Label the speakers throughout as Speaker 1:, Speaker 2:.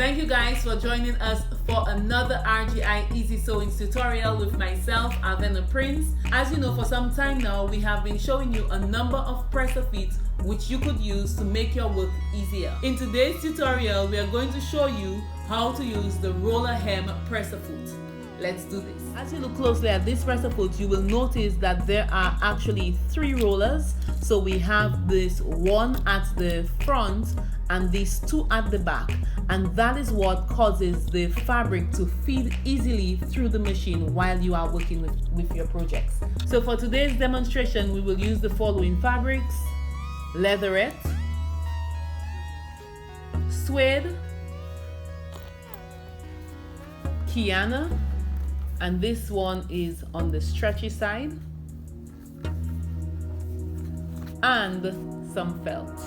Speaker 1: Thank you guys for joining us for another RGI Easy Sewing tutorial with myself, Avena Prince. As you know, for some time now, we have been showing you a number of presser feet which you could use to make your work easier. In today's tutorial, we are going to show you how to use the roller hem presser foot. Let's do this. As you look closely at this presser foot, you will notice that there are actually 3 rollers. So we have this one at the front and these 2 at the back, and that is what causes the fabric to feed easily through the machine while you are working with your projects. So for today's demonstration, we will use the following fabrics: leatherette, suede, Kiana, and this one is on the stretchy side, and some felt.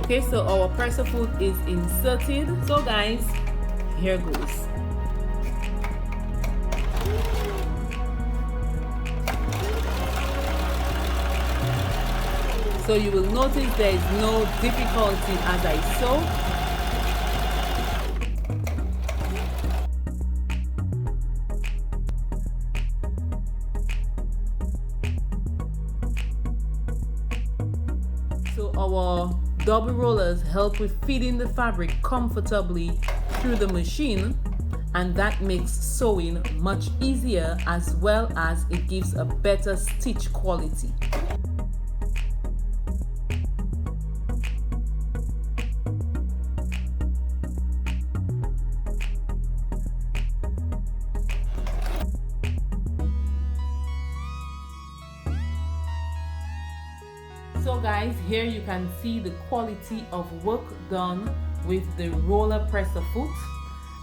Speaker 1: Okay, so our presser foot is inserted. So guys, here goes. So you will notice there is no difficulty as I sew. So our double rollers help with feeding the fabric comfortably through the machine, and that makes sewing much easier, as well as it gives a better stitch quality. So guys, here you can see the quality of work done with the roller presser foot,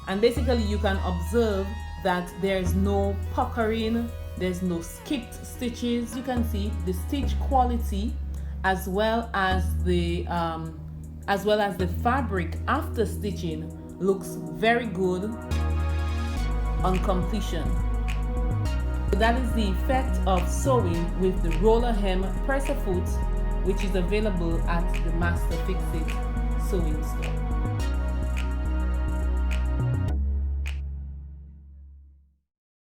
Speaker 1: and basically you can observe that there's no puckering, there's no skipped stitches. You can see the stitch quality as well as the fabric after stitching looks very good on completion. That is the effect of sewing with the roller hem presser foot, which is available at the Master Fix It sewing store.